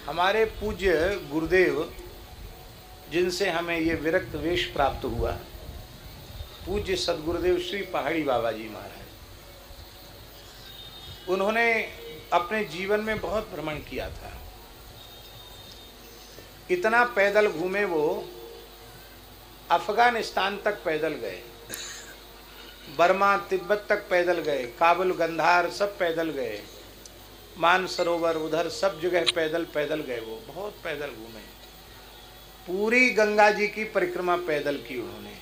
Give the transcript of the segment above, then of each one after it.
हमारे पूज्य गुरुदेव जिनसे हमें ये विरक्त वेश प्राप्त हुआ, पूज्य सदगुरुदेव श्री पहाड़ी बाबा जी महाराज, उन्होंने अपने जीवन में बहुत भ्रमण किया था। इतना पैदल घूमे वो, अफगानिस्तान तक पैदल गए, बर्मा तिब्बत तक पैदल गए, काबुल गंधार सब पैदल गए, मानसरोवर उधर सब जगह पैदल पैदल गए। वो बहुत पैदल घूमे, पूरी गंगा जी की परिक्रमा पैदल की उन्होंने।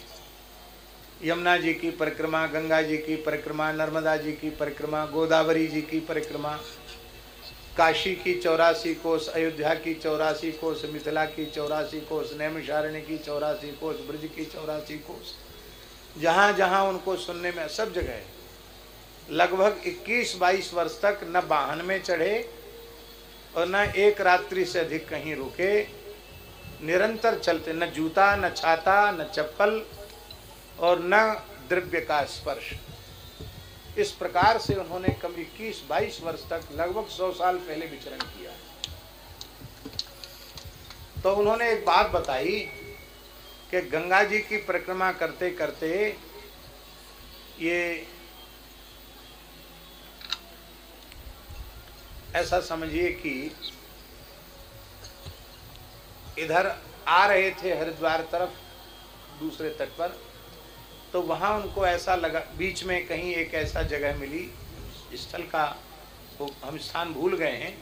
यमुना जी की परिक्रमा, गंगा जी की परिक्रमा, नर्मदा जी की परिक्रमा, गोदावरी जी की परिक्रमा, काशी की 84 कोस, अयोध्या की 84 कोस, मिथिला की 84 कोस, नैमिषारण्य की 84 कोस, ब्रज की 84 कोस, जहाँ जहाँ उनको सुनने में, सब जगह लगभग 21-22 वर्ष तक न वाहन में चढ़े और न एक रात्रि से अधिक कहीं रुके, निरंतर चलते, न जूता न छाता न चप्पल और न द्रव्य का स्पर्श। इस प्रकार से उन्होंने कम 21-22 वर्ष तक, लगभग 100 साल पहले विचरण किया। तो उन्होंने एक बात बताई कि गंगा जी की परिक्रमा करते करते ये ऐसा समझिए कि इधर आ रहे थे हरिद्वार तरफ दूसरे तट पर, तो वहाँ उनको ऐसा लगा, बीच में कहीं एक ऐसा जगह मिली, स्थल का वो हम स्थान भूल गए हैं,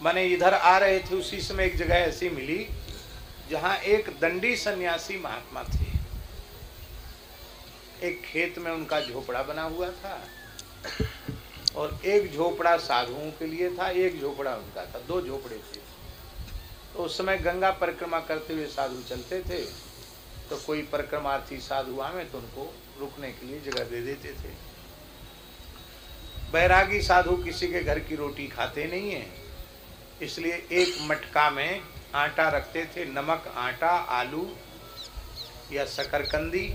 माने इधर आ रहे थे उसी समय एक जगह ऐसी मिली जहाँ एक दंडी सन्यासी महात्मा थे। एक खेत में उनका झोपड़ा बना हुआ था और एक झोपड़ा साधुओं के लिए था, एक झोपड़ा उनका था, 2 झोपड़े थे। तो उस समय गंगा परिक्रमा करते हुए साधु चलते थे, तो कोई परिक्रमार्थी साधु आवे तो उनको रुकने के लिए जगह दे देते थे। बैरागी साधु किसी के घर की रोटी खाते नहीं है, इसलिए एक मटका में आटा रखते थे, नमक, आटा, आलू या शकरकंदी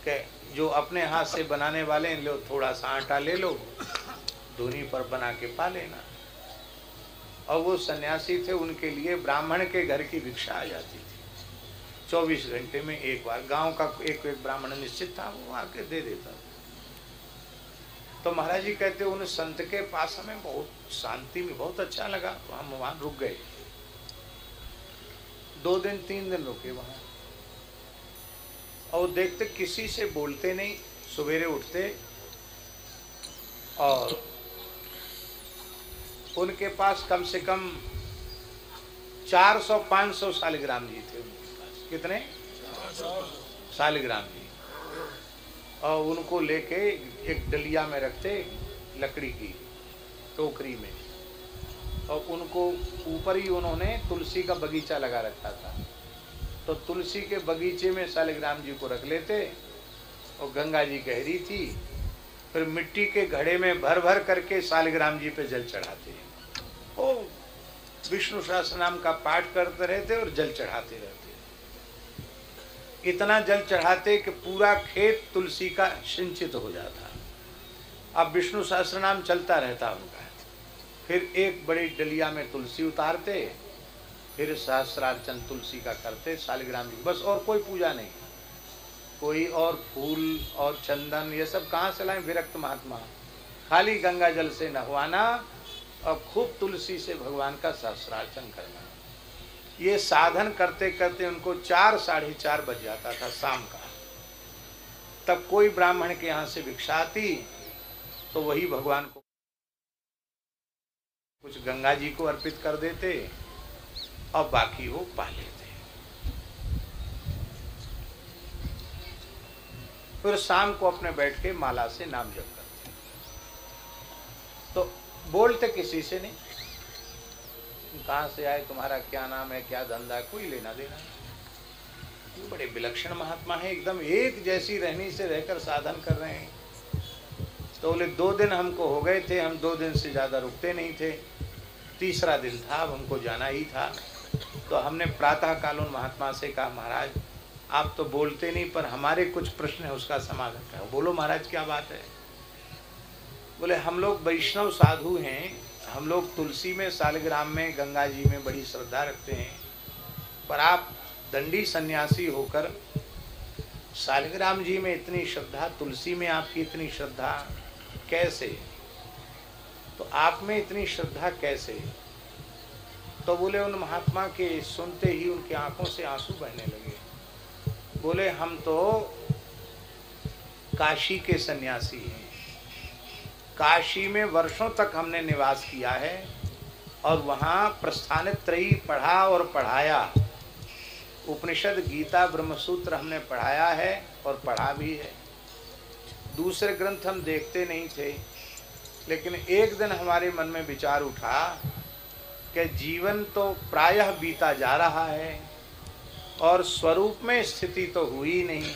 के, जो अपने हाथ से बनाने वाले लो थोड़ा सा आटा ले लो, धुनी पर बना के पा लेना। और वो सन्यासी थे, उनके लिए ब्राह्मण के घर की भिक्षा आ जाती थी 24 घंटे में एक बार। गांव का एक ब्राह्मण निश्चित था, वो आके दे देता। तो महाराज जी कहते उन संत के पास हमें बहुत शांति में बहुत अच्छा लगा, तो हम वहां रुक गए। 2 दिन 3 दिन रुके वहां, और देखते किसी से बोलते नहीं, सवेरे उठते और उनके पास कम से कम 400-500 शालिग्राम जी थे उनके पास। कितने? शालिग्राम जी। और उनको लेके एक डलिया में रखते, लकड़ी की टोकरी में, और उनको ऊपर ही उन्होंने तुलसी का बगीचा लगा रखा था, तो तुलसी के बगीचे में शालिग्राम जी को रख लेते, और गंगा जी गहरी थी, फिर मिट्टी के घड़े में भर भर करके शालिग्राम जी पे जल चढ़ाते, ओ विष्णु सहस्त्रनाम का पाठ करते रहते और जल चढ़ाते रहते। इतना जल चढ़ाते कि पूरा खेत तुलसी का सिंचित हो जाता। अब विष्णु सहस्त्रनाम चलता रहता उनका। फिर एक बड़ी डलिया में तुलसी उतारते, फिर सहस्त्रार्चन तुलसी का करते, शालिग्राम जी, बस और कोई पूजा नहीं, कोई और फूल और चंदन ये सब कहाँ से लाएं? विरक्त महात्मा, खाली गंगा जल से नहवाना और खूब तुलसी से भगवान का सहस्त्रार्चन करना। ये साधन करते करते उनको 4-4:30 बज जाता था शाम का। तब कोई ब्राह्मण के यहाँ से भिक्षा आती तो वही भगवान को कुछ गंगा जी को अर्पित कर देते और बाकी वो पा लेते। फिर शाम को अपने बैठ के माला से नाम जप करते, तो बोलते किसी से नहीं, कहाँ से आए, तुम्हारा क्या नाम है, क्या धंधा, कोई लेना देना नहीं। बड़े विलक्षण महात्मा है, एकदम एक जैसी रहनी से रहकर साधन कर रहे हैं। तो बोले 2 दिन हमको हो गए थे, हम 2 दिन से ज़्यादा रुकते नहीं थे, तीसरा दिन था, अब हमको जाना ही था। तो हमने प्रातः काल उन महात्मा से कहा, महाराज आप तो बोलते नहीं, पर हमारे कुछ प्रश्न है उसका समाधान करो। बोलो महाराज क्या बात है? बोले हम लोग वैष्णव साधु हैं, हम लोग तुलसी में, सालिग्राम में, गंगा जी में बड़ी श्रद्धा रखते हैं, पर आप दंडी सन्यासी होकर सालिग्राम जी में इतनी श्रद्धा, तुलसी में आपकी इतनी श्रद्धा कैसे? तो आप में इतनी श्रद्धा कैसे? तो बोले उन महात्मा के सुनते ही उनकी आंखों से आंसू बहने लगे। बोले हम तो काशी के सन्यासी हैं, काशी में वर्षों तक हमने निवास किया है और वहाँ प्रस्थानित त्रयी पढ़ा और पढ़ाया, उपनिषद, गीता, ब्रह्मसूत्र हमने पढ़ाया है और पढ़ा भी है। दूसरे ग्रंथ हम देखते नहीं थे, लेकिन एक दिन हमारे मन में विचार उठा कि जीवन तो प्रायः बीता जा रहा है और स्वरूप में स्थिति तो हुई नहीं।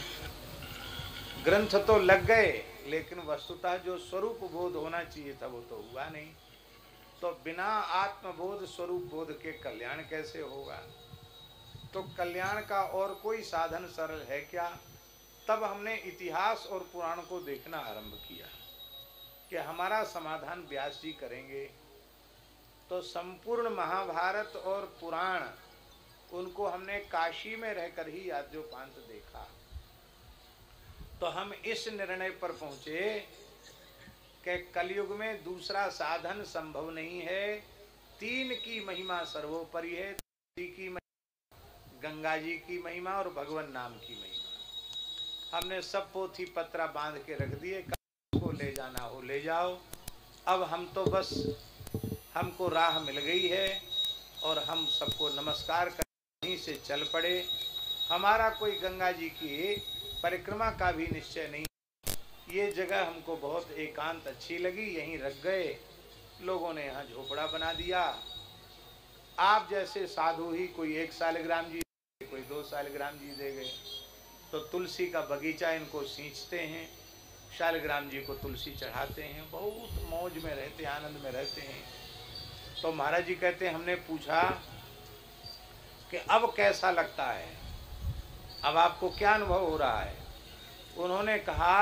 ग्रंथ तो लग गए, लेकिन वस्तुतः जो स्वरूप बोध होना चाहिए था वो तो हुआ नहीं। तो बिना आत्मबोध, स्वरूप बोध के कल्याण कैसे होगा? तो कल्याण का और कोई साधन सरल है क्या? तब हमने इतिहास और पुराण को देखना आरंभ किया कि हमारा समाधान व्यास जी करेंगे। तो संपूर्ण महाभारत और पुराण उनको हमने काशी में रहकर ही आद्योपांत देखा। तो हम इस निर्णय पर पहुंचे कि कलयुग में दूसरा साधन संभव नहीं है। तीन की महिमा सर्वोपरि है, की महिमा, गंगा जी की महिमा और भगवान नाम की महिमा। हमने सब पोथी पत्रा बांध के रख दिए, को ले जाना हो ले जाओ। अब हम तो बस, हमको राह मिल गई है और हम सबको नमस्कार कर यहीं से चल पड़े। हमारा कोई गंगा जी की परिक्रमा का भी निश्चय नहीं। ये जगह हमको बहुत एकांत अच्छी लगी, यहीं रख गए। लोगों ने यहाँ झोपड़ा बना दिया। आप जैसे साधु ही कोई 1 सालिग्राम जी, कोई 2 सालिग्राम जी दे गए। तो तुलसी का बगीचा इनको सींचते हैं, शालिग्राम जी को तुलसी चढ़ाते हैं, बहुत मौज में रहते हैं, आनंद में रहते हैं। तो महाराज जी कहते हैं हमने पूछा कि अब कैसा लगता है, अब आपको क्या अनुभव हो रहा है? उन्होंने कहा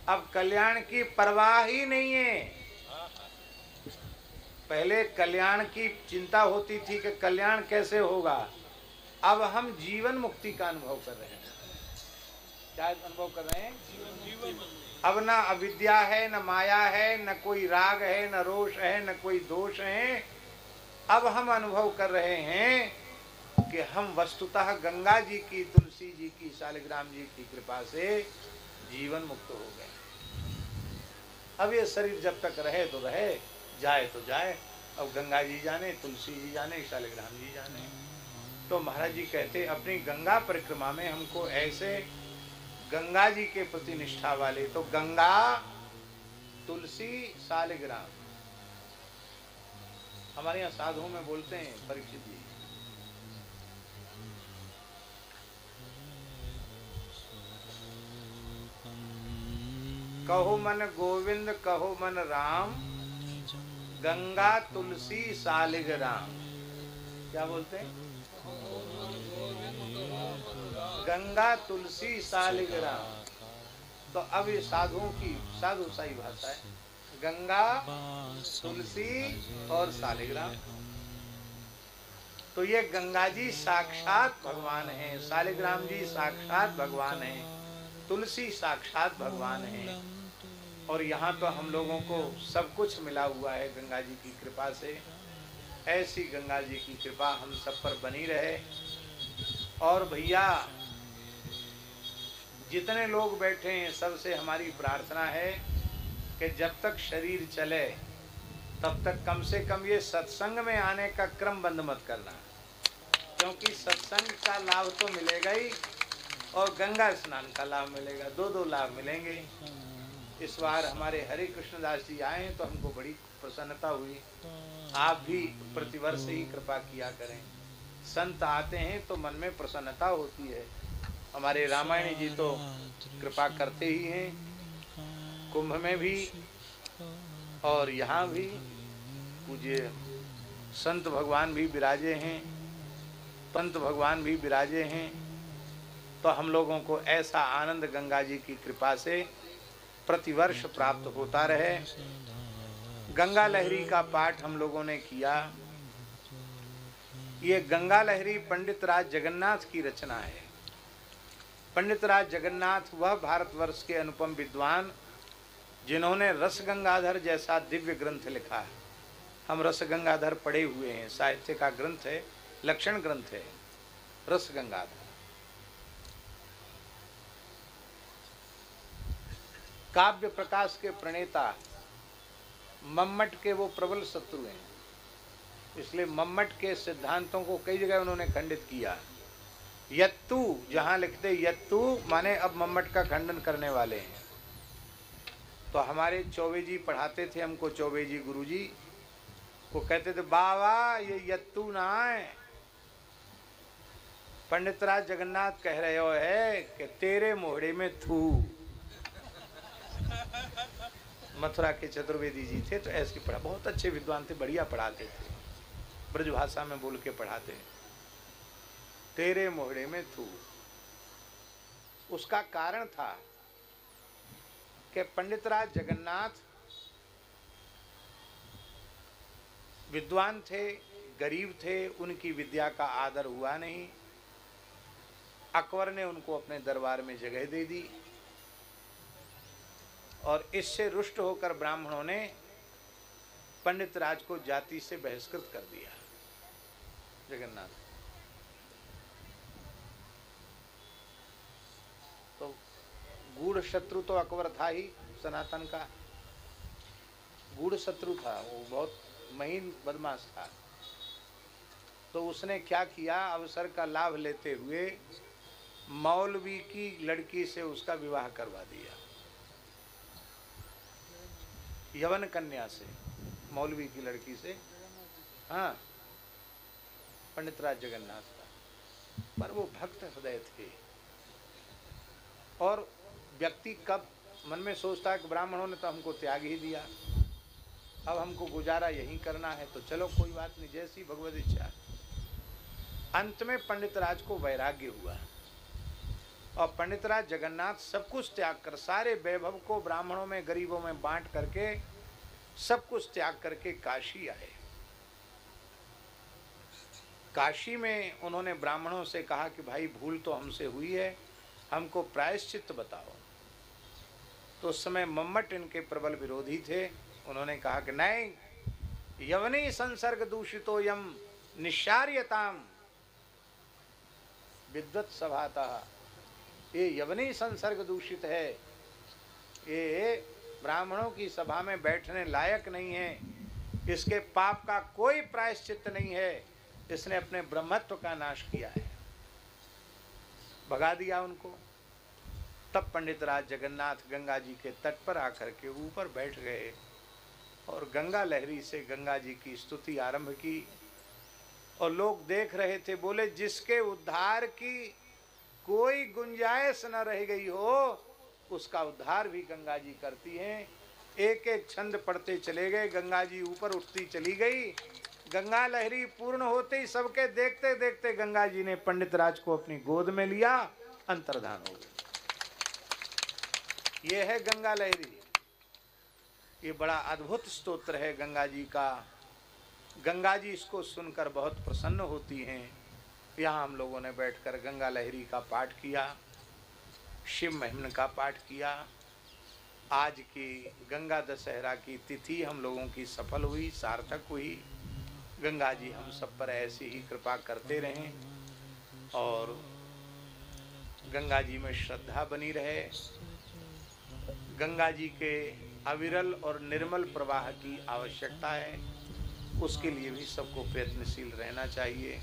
अब कल्याण की परवाह ही नहीं है। पहले कल्याण की चिंता होती थी कि कल्याण कैसे होगा, अब हम जीवन मुक्ति का अनुभव कर रहे हैं। क्या अनुभव कर रहे हैं? जीवन। अब ना अविद्या है, न माया है, न कोई राग है, न रोष है, न कोई दोष है। अब हम अनुभव कर रहे हैं कि हम वस्तुतः गंगा जी की, तुलसी जी की, शालिग्राम जी की कृपा से जीवन मुक्त हो गए। अब ये शरीर जब तक रहे तो रहे, जाए तो जाए। अब गंगा जी जाने, तुलसी जी जाने, शालिग्राम जी जाने। तो महाराज जी कहते अपनी गंगा परिक्रमा में हमको ऐसे गंगा जी के प्रति निष्ठा वाले, तो गंगा, तुलसी, शालिग्राम, हमारे यहाँ साधुओं में बोलते हैं परीक्षित जी। कहो मन गोविंद, कहो मन राम, गंगा तुलसी शालिग्राम। क्या बोलते हैं? गंगा तुलसी शालिग्राम। तो अब ये साधुओं की साधुशाही भाषा है, गंगा, तुलसी और शालिग्राम। तो ये गंगा जी साक्षात भगवान हैं, शालिग्राम जी साक्षात भगवान हैं, तुलसी साक्षात भगवान हैं। और यहाँ तो हम लोगों को सब कुछ मिला हुआ है गंगा जी की कृपा से। ऐसी गंगा जी की कृपा हम सब पर बनी रहे। और भैया जितने लोग बैठे हैं सबसे हमारी प्रार्थना है कि जब तक शरीर चले तब तक कम से कम ये सत्संग में आने का क्रम बंद मत करना, क्योंकि सत्संग का लाभ तो मिलेगा ही और गंगा स्नान का लाभ मिलेगा, दो लाभ मिलेंगे। इस बार हमारे हरे कृष्णदास जी आए तो हमको बड़ी प्रसन्नता हुई। आप भी प्रतिवर्ष ही कृपा किया करें। संत आते हैं तो मन में प्रसन्नता होती है। हमारे रामायण जी तो कृपा करते ही हैं, कुंभ में भी और यहाँ भी पूज्य संत भगवान भी विराजे हैं, पंत भगवान भी विराजे हैं। तो हम लोगों को ऐसा आनंद गंगा जी की कृपा से प्रतिवर्ष प्राप्त होता रहे। गंगा लहरी का पाठ हम लोगों ने किया। ये गंगा लहरी पंडित राज जगन्नाथ की रचना है। पंडित राज जगन्नाथ वह भारतवर्ष के अनुपम विद्वान जिन्होंने रस गंगाधर जैसा दिव्य ग्रंथ लिखा है। हम रस गंगाधर पढ़े हुए हैं, साहित्य का ग्रंथ है, लक्षण ग्रंथ है रस गंगाधर। काव्य प्रकाश के प्रणेता मम्मट के वो प्रबल शत्रु हैं, इसलिए मम्मट के सिद्धांतों को कई जगह उन्होंने खंडित किया। यत्तु जहाँ लिखते यत्तु माने अब मम्मट का खंडन करने वाले हैं। तो हमारे चौबे जी पढ़ाते थे हमको, चौबे जी गुरुजी वो कहते थे बाबा ये यत्तु ना है, पंडित राज जगन्नाथ कह रहे हो है कि तेरे मोहड़े में थू। मथुरा के चतुर्वेदी जी थे तो ऐसे पढ़ा, बहुत अच्छे विद्वान थे, बढ़िया पढ़ाते थे, ब्रज भाषा में बोल के पढ़ाते। तेरे मोहड़े में थू, उसका कारण था कि पंडित राज जगन्नाथ विद्वान थे, गरीब थे, उनकी विद्या का आदर हुआ नहीं। अकबर ने उनको अपने दरबार में जगह दे दी और इससे रुष्ट होकर ब्राह्मणों ने पंडित राज को जाति से बहिष्कृत कर दिया। जगन्नाथ तो गूढ़ शत्रु तो अकबर था ही, सनातन का गूढ़ शत्रु था, वो बहुत महीन बदमाश था। तो उसने क्या किया, अवसर का लाभ लेते हुए मौलवी की लड़की से उसका विवाह करवा दिया, यवन कन्या से, मौलवी की लड़की से। हाँ, पंडित राज जगन्नाथ का, पर वो भक्त हृदय थे। और व्यक्ति कब मन में सोचता है कि ब्राह्मणों ने तो हमको त्याग ही दिया, अब हमको गुजारा यही करना है, तो चलो कोई बात नहीं, जैसी भगवत इच्छा। अंत में पंडित राज को वैराग्य हुआ और पंडित राज जगन्नाथ सब कुछ त्याग कर, सारे वैभव को ब्राह्मणों में गरीबों में बांट करके, सब कुछ त्याग करके काशी आए। काशी में उन्होंने ब्राह्मणों से कहा कि भाई भूल तो हमसे हुई है, हमको प्रायश्चित बताओ। तो उस समय मम्मट इनके प्रबल विरोधी थे, उन्होंने कहा कि नहीं, यवनी संसर्ग दूषितो यम निशार्यताम विद्वत सभातः, ये यवनी संसर्ग दूषित है, ये ब्राह्मणों की सभा में बैठने लायक नहीं है, इसके पाप का कोई प्रायश्चित नहीं है, इसने अपने ब्रह्मत्व का नाश किया है, भगा दिया उनको। तब पंडित राज जगन्नाथ गंगा जी के तट पर आकर के ऊपर बैठ गए और गंगा लहरी से गंगा जी की स्तुति आरंभ की। और लोग देख रहे थे, बोले जिसके उद्धार की कोई गुंजाइश न रह गई हो, उसका उद्धार भी गंगा जी करती हैं। एक एक छंद पढ़ते चले गए, गंगा जी ऊपर उठती चली गई। गंगा लहरी पूर्ण होते ही सबके देखते देखते गंगा जी ने पंडित राज को अपनी गोद में लिया, अंतर्धान हो गए। ये है गंगा लहरी, ये बड़ा अद्भुत स्तोत्र है गंगा जी का। गंगा जी इसको सुनकर बहुत प्रसन्न होती हैं। यहाँ हम लोगों ने बैठकर गंगा लहरी का पाठ किया, शिव महिमन का पाठ किया। आज की गंगा दशहरा की तिथि हम लोगों की सफल हुई, सार्थक हुई। गंगा जी हम सब पर ऐसी ही कृपा करते रहें और गंगा जी में श्रद्धा बनी रहे। गंगा जी के अविरल और निर्मल प्रवाह की आवश्यकता है, उसके लिए भी सबको प्रयत्नशील रहना चाहिए।